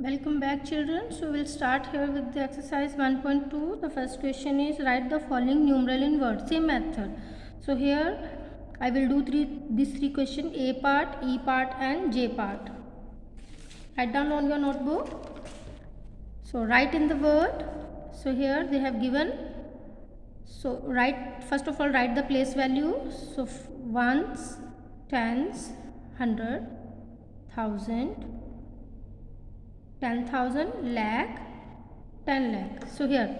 Welcome back, children. So we'll start here with the exercise 1.2. The first question is write the following numeral in words. Same method. So here I will do these three questions: A part, E part, and J part. Write down on your notebook. So write in the word. So here they have given. So first of all write the place value. So ones, tens, 100, 1000. 10,000, lakh, 10 lakh. So here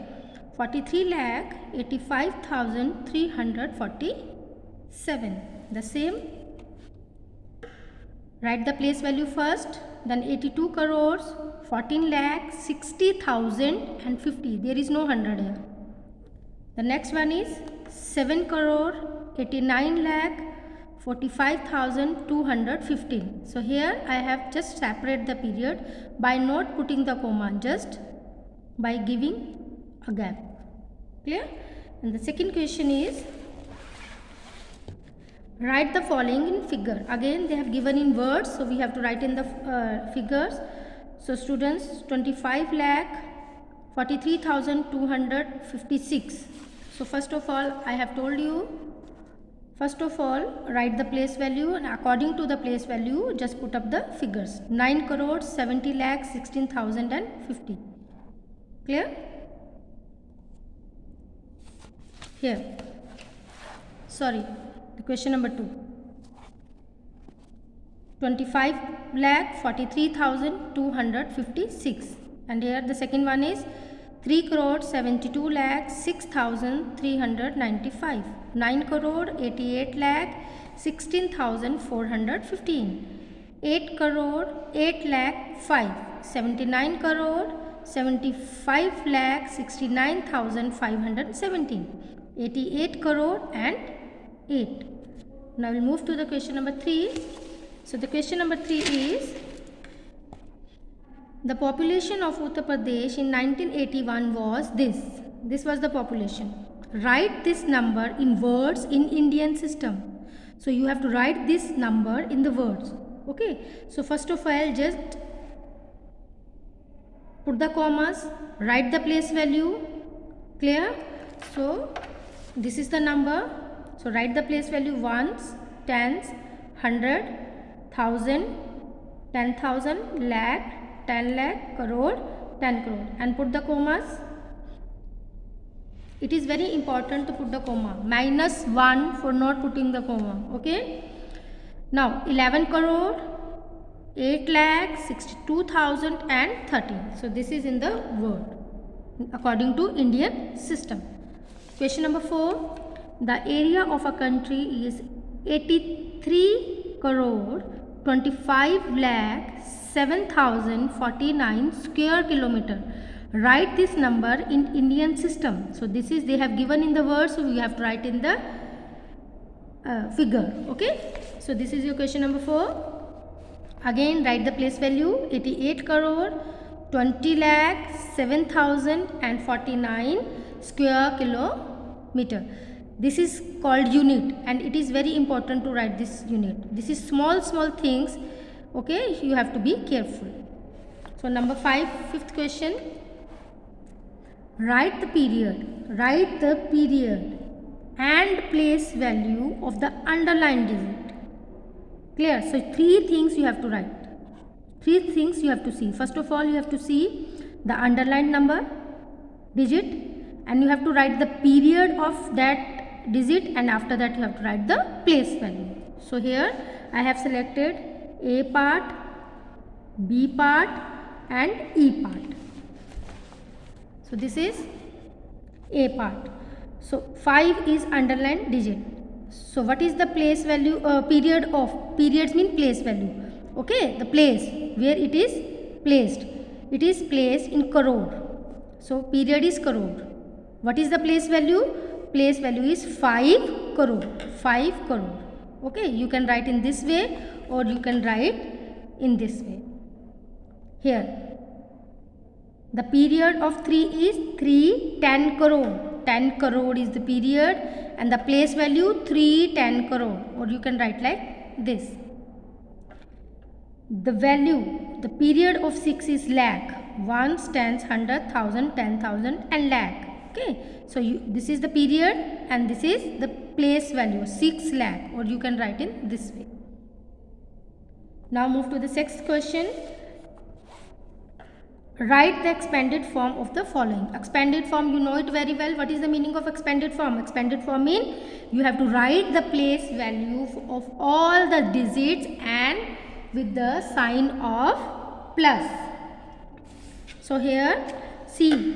43 lakh 85,347. The same. Write the place value first. Then 82 crores 14 lakh 60,050. There is no 100 here. The next one is 7 crore 89 lakh 45,215. So here I have just separate the period by not putting the comma, just by giving a gap. Clear? And the second question is write the following in figure. Again they have given in words, so we have to write in the figures. So students, 25 lakh 43,256. So first of all I have told you, first of all write the place value, and according to the place value just put up the figures. 9 crores 70 lakh 16,050. Clear? Here, sorry, the question number 2, 25 lakh 43,256, and here the second one is 3 crore 72 lakh 6,395. 9 crore 88 lakh 16,415. 8 crore 8 lakh 5. 79 crore 75 lakh 69,517. 88 crore and 8. Now we'll move to the question number 3. So the question number 3 is the population of Uttar Pradesh in 1981 was this. This was the population. Write this number in words in Indian system. So you have to write this number in the words. Okay. So first of all just put the commas, write the place value. Clear? So this is the number. So write the place value ones, tens, 100, 1000, 10,000, lakh, 10 lakh, crore, 10 crore, and put the commas. It is very important to put the comma. -1 for not putting the comma. Okay. Now 11 crore 8 lakh 62,013. So this is in the word according to Indian system. Question number 4. The area of a country is 83 crore 25 lakh 7,049 square kilometer. Write this number in Indian system. So this is they have given in the word, so you have to write in the figure. Okay. So this is your question number 4. Again write the place value 88 crore 20 lakh 7,049 square kilometer. This is called unit, and it is very important to write this unit. This is small things. Okay, you have to be careful. So number 5, fifth question. Write the period and place value of the underlined digit. Clear? So 3 things you have to write. 3 things you have to see. First of all you have to see the underlined number, digit, and you have to write the period of that digit, and after that you have to write the place value. So here I have selected A part, B part, and E part. So this is A part. So 5 is underlined digit. So what is the place value, period of? Periods mean place value. Okay, the place where it is placed. It is placed in crore. So period is crore. What is the place value? Place value is 5 crore. 5 crore. Okay, you can write in this way or you can write in this way. Here the period of 3 is 310 crore. 10 crore is the period, and the place value 310 crore, or you can write like this. the value, the period of 6 is lakh, ones, tens, 100,000, 10,000 and lakh. Okay, so this is the period and this is the place value 6 lakh, or you can write in this way. Now move to the sixth question. Write the expanded form of the following. Expanded form, you know it very well. What is the meaning of expanded form? Expanded form means you have to write the place value of all the digits and with the sign of plus. So here see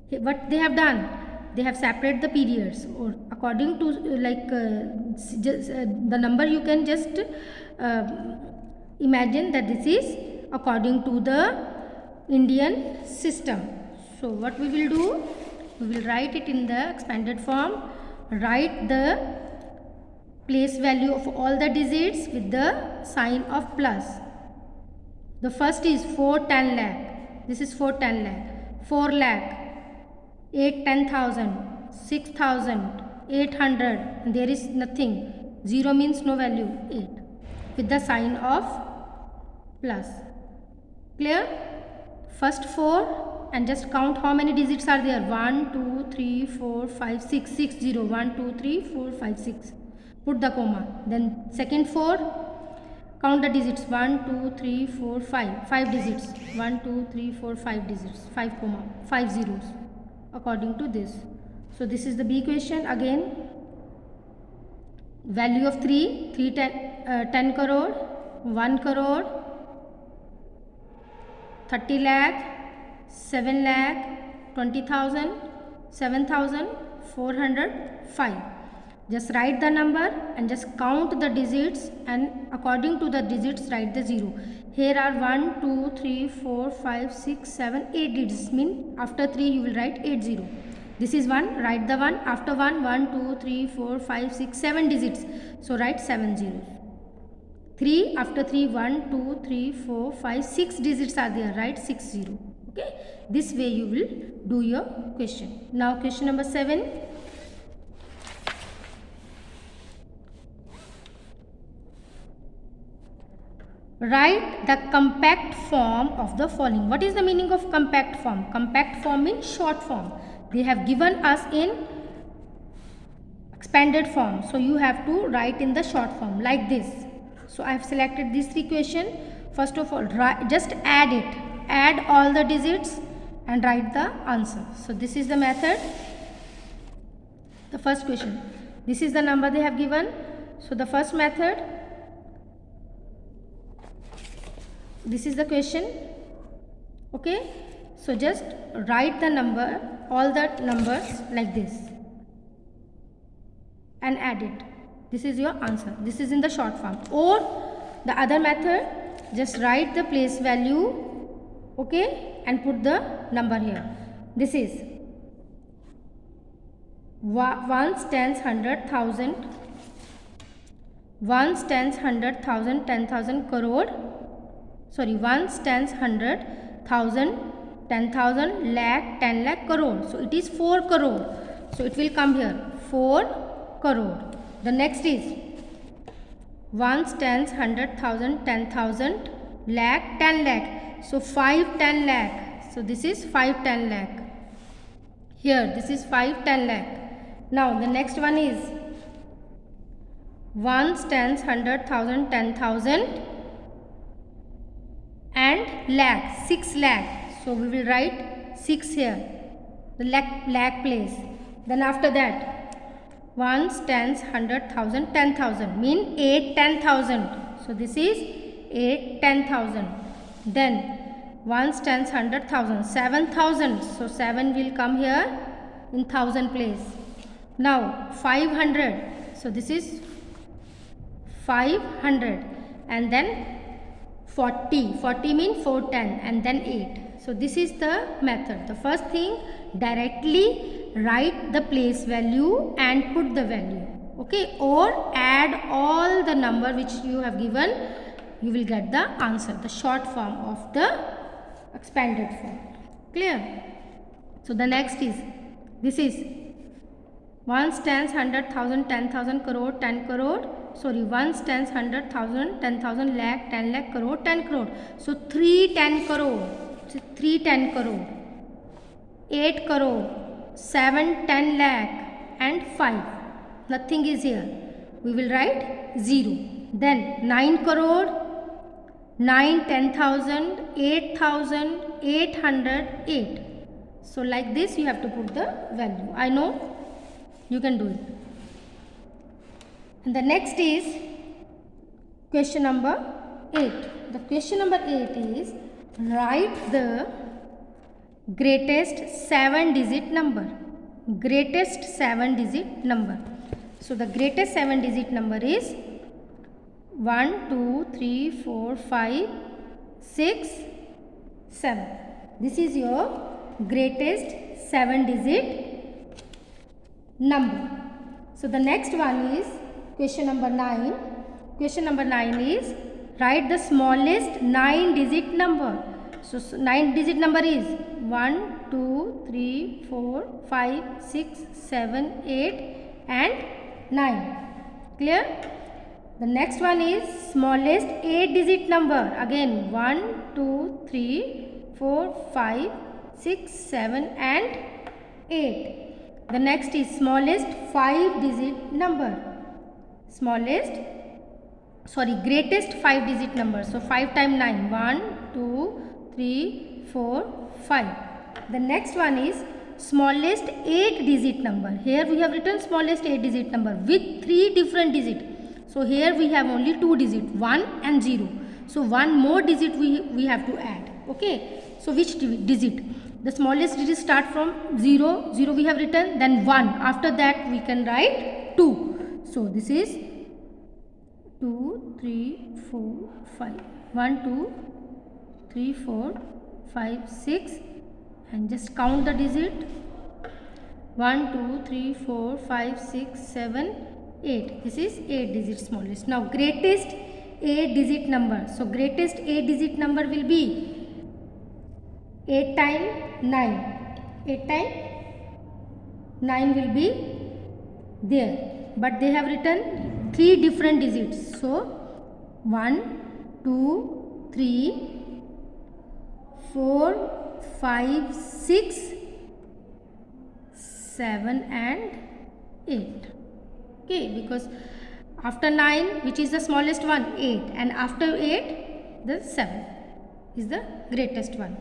what they have done. They have separated the periods, or according to the number, you can just imagine that this is according to the Indian system. So what we will do, we will write it in the expanded form. Write the place value of all the digits with the sign of plus. The first is 4 10 lakh. This is 4 10 lakh. 4 lakh. 8 10,000. 6,000. 800. And there is nothing. 0 means no value. 8. With the sign of plus. Clear? First 4 and just count how many digits are there. 1 2 3 4 5 6. 6 0. 1 2 3 4 5 6. Put the comma. Then second 4. Count the digits. 1 2 3 4 5. 5 digits. 1 2 3 4 5 digits. 5 comma. 5 zeros. According to this. So this is the B question. Again, value of 3. 10 crore. 1 crore. 30 lakh. 7 lakh. 20,000. 7,405. Just write the number and just count the digits, and according to the digits write the 0. Here are 1 2 3 4 5 6 7 8 digits, mean after 3 you will write 80. This is 1, write the 1. After 1 1 2 3 4 5 6 7 digits, so write 7 zeros. 3 after 3 1 2 3 4 5 6 digits are there, write 6 0. Okay, this way you will do your question. Now question number 7. Write the compact form of the following. What is the meaning of compact form? Compact form means short form. They have given us in expanded form, so you have to write in the short form like this. So I have selected these 3 questions. First of all, just add it. Add all the digits and write the answer. So this is the method. The first question. This is the number they have given. So the first method. This is the question. Okay. So just write the number, all the numbers like this and add it. This is your answer. This is in the short form. Or the other method, just write the place value, okay, and put the number here. This is ones, tens, 100,000, ones, tens, 100,000, 10,000 crore. Sorry, ones, tens, 100,000, 10,000, lakh, 10 lakh, crore. So it is 4 crore. So it will come here 4 crore. The next is ones, tens, 100,000, 10,000, lakh, 10 lakh. So 5 10 lakh. So this is 5 10 lakh. Here this is 5 10 lakh. Now the next one is ones, tens, 100,000, 10,000 and lakh, 6 lakh. So we will write 6 here, the lakh place. Then after that ones, tens, 100,000, 10,000 mean 8 10,000. So this is 8 10,000. Then ones, tens, 100,000, 7,000. So 7 will come here in 1,000 place. Now 500. So this is 500. And then 40. 40 means 4 10 and then 8. So this is the method. The first thing, directly write the place value and put the value. Okay, or add all the number which you have given, you will get the answer, the short form of the expanded form. Clear? So the next is, this is ones, tens, 100,000, 10,000 crore, 10 crore, sorry, ones, tens, 100, 1000, 10,000, lakh, 10 lakh, crore, 10 crore. So 3 10 crore, 3 10 crore, 8 crore, 7 10 lakh and 5. Nothing is here. We will write 0. Then 9 crore, 9 10,000, 8,000, 808. So like this you have to put the value. I know you can do it. And the next is question number 8. The question number 8 is write the greatest 7-digit number. Greatest 7-digit number. So the greatest 7-digit number is 1, 2, 3, 4, 5, 6, 7. This is your greatest 7-digit number. So the next one is question number 9. Question number 9 is write the smallest 9-digit number. So 9-digit number is 1, 2, 3, 4, 5, 6, 7, 8 and 9. Clear? The next one is smallest 8-digit number. Again 1, 2, 3, 4, 5, 6, 7 and 8. The next is smallest 5-digit number. Greatest 5-digit number. So 5 times 9. 1, 2, 3, 4, 5. The next one is smallest 8-digit number. Here we have written smallest 8-digit number with 3 different digits. So here we have only 2 digits, 1 and 0. So one more digit we have to add. Okay. So which digit? The smallest digit start from 0. 0 we have written. Then 1. After that we can write 2. So this is 2, 3, 4, 5. 1, 2, 3, 4, 5, 6. And just count the digit. 1, 2, 3, 4, 5, 6, 7, 8. This is 8-digit smallest. Now greatest 8-digit number. So greatest 8-digit number will be 8 times 9. 8 times 9 will be there. But they have written 3 different digits. So 1, 2, 3, 4, 5, 6, 7 and 8. Okay, because after 9, which is the smallest one? 8. And after 8, the 7 is the greatest one.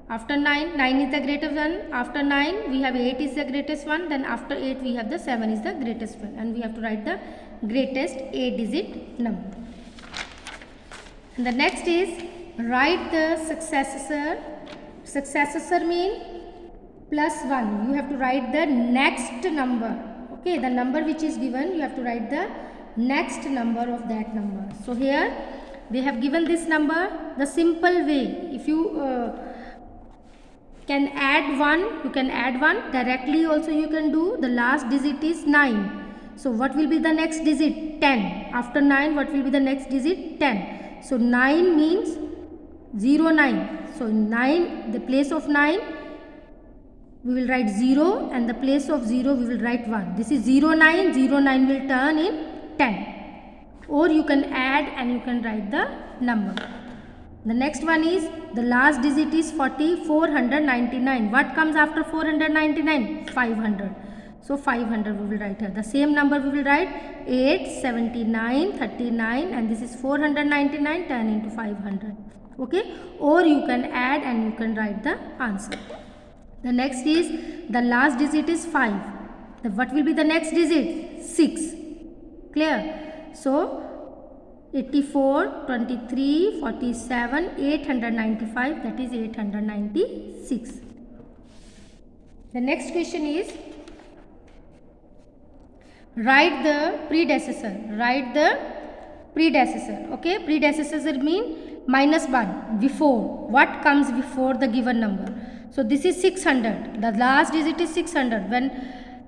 After 9, 9 is the greatest one. After 9, we have 8 is the greatest one. Then after 8, we have the 7 is the greatest one. And we have to write the greatest 8-digit number. And the next is write the successor. Successor means plus 1. You have to write the next number. Okay, the number which is given, you have to write the next number of that number. So here they have given this number the simple way. If you can add 1, you can add 1 directly also you can do. The last digit is 9. So what will be the next digit? 10. After 9, what will be the next digit? 10. So 9 means 0, 9. So 9, the place of 9 we will write 0 and the place of 0 we will write 1. This is 0, 9. 0, 9 will turn in 10. Or you can add and you can write the number. The next one is the last digit is 499. What comes after 499? 500. So 500 we will write here. The same number we will write 8, 79, 39 and this is 499 turn into 500. Okay. Or you can add and you can write the answer. The next is the last digit is 5. What will be the next digit? 6. Clear? So 84, 23, 47, 895, that is 896. The next question is write the predecessor. Write the predecessor. Okay, predecessor mean minus 1. Before. What comes before the given number? So this is 600. The last digit is 600. When,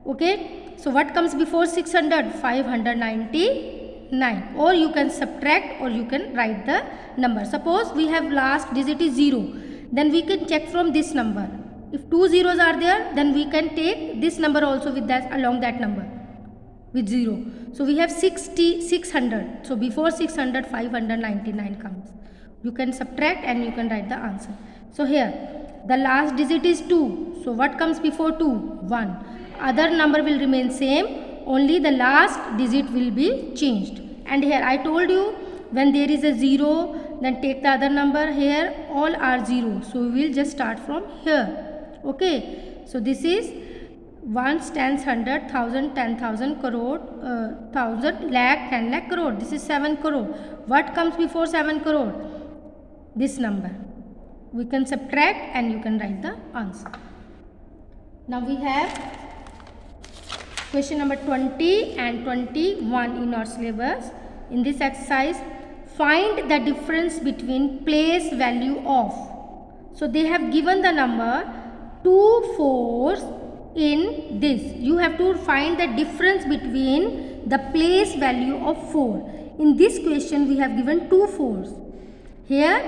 okay, so what comes before 600? 599. Or you can subtract or you can write the number. Suppose we have last digit is 0. Then we can check from this number. If 2 zeros are there, then we can take this number also with that along that number. with 0. So we have 600. So before 600, 599 comes. You can subtract and you can write the answer. So here, the last digit is 2. So what comes before 2? 1. Other number will remain same. Only the last digit will be changed. And here I told you, when there is a 0, then take the other number. Here all are 0. So we will just start from here. Okay. So this is 1, tens, 100, 1000, 10,000, crore, 1000, lakh, 10 lakh, crore. This is 7 crore. What comes before 7 crore? This number. We can subtract and you can write the answer. Now we have question number 20 and 21 in our syllabus. In this exercise, find the difference between place value of. So they have given the number 2 4s in this. You have to find the difference between the place value of 4. In this question, we have given 2 4s here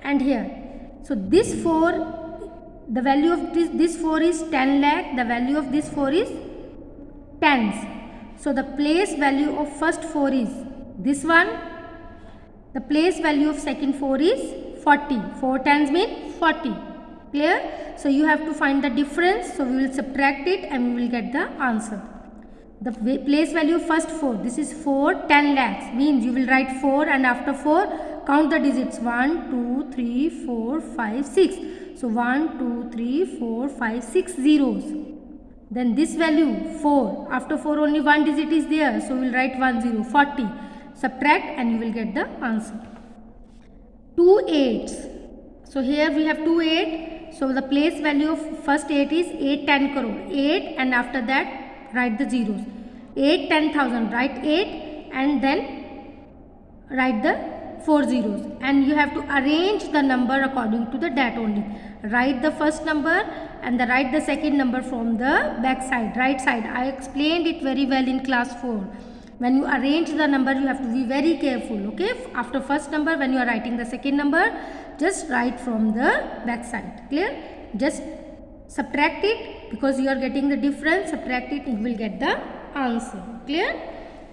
and here. So this 4, the value of this 4 is 10 lakh. The value of this 4 is tens. So the place value of first 4 is this one. The place value of second 4 is 40. 4 tens mean 40. Clear? So you have to find the difference. So we will subtract it and we will get the answer. The place value of first 4. This is 4, 10 lakhs. Means you will write 4 and after 4 count the digits. 1, 2, 3, 4, 5, 6. So 1, 2, 3, 4, 5, 6 zeros. Then this value 4. After 4 only one digit is there. So we will write 1 0. 40. Subtract and you will get the answer. 2 8s. So here we have 2 8. So the place value of first 8 is 8 10 crore. 8 and after that write the zeros. 8 10,000. Write 8 and then write the 4 zeros. And you have to arrange the number according to the that only. Write the first number and write the second number from the back side, right side. I explained it very well in class 4. When you arrange the number, you have to be very careful. Okay. After first number, when you are writing the second number, just write from the back side. Clear? Just subtract it because you are getting the difference. Subtract it, you will get the answer. Clear?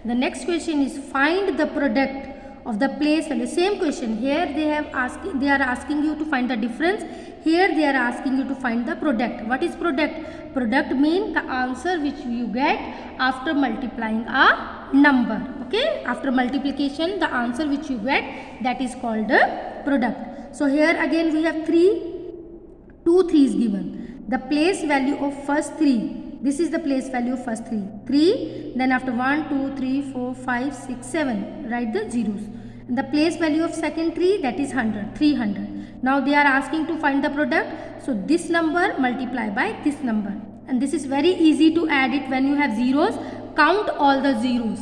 The next question is find the product of the place value. Same question. Here they are asking you to find the difference. Here they are asking you to find the product. What is product? Product means the answer which you get after multiplying a number. Okay. After multiplication, the answer which you get, that is called the product. So here again we have 2 3s given. The place value of first 3. This is the place value of first 3. 3. Then after 1, 2, 3, 4, 5, 6, 7. Write the zeros. And the place value of second 3, that is 100. 300. Now they are asking to find the product. So this number multiply by this number. And this is very easy to add it when you have zeros. Count all the zeros.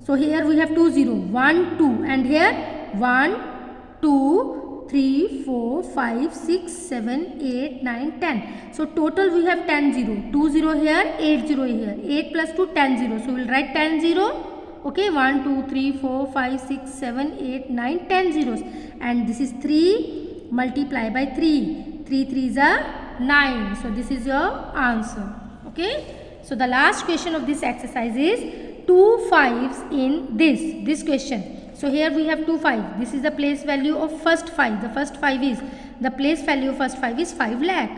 So here we have 2 0. 1, 2. And here 1, 2, 3, 4, 5, 6, 7, 8, 9, 10. So total we have 10 0. 2 0 here, 8 0 here. 8 plus 2, 10 0. So we will write 10 0. Okay, 1, 2, 3, 4, 5, 6, 7, 8, 9, 10 zeros. And this is 3 multiply by 3. 3 3s are 9. So this is your answer. Okay. So the last question of this exercise is 2 5s in this question. So here we have 2 5. This is the place value of first 5. The first 5 is, the place value of first 5 is 5 lakh.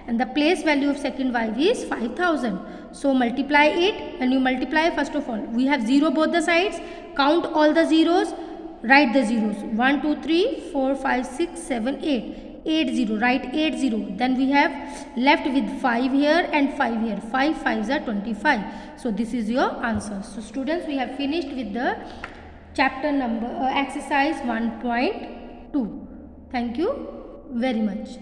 And the place value of second 5 is 5,000. So multiply it. When you multiply, first of all, we have 0 both the sides. Count all the zeros. Write the zeros. 1, 2, 3, 4, 5, 6, 7, 8. 8 0. Write 8 0. Then we have left with 5 here and 5 here. 5 5s are 25. So this is your answer. So students, we have finished with the chapter number exercise 1.2. Thank you very much.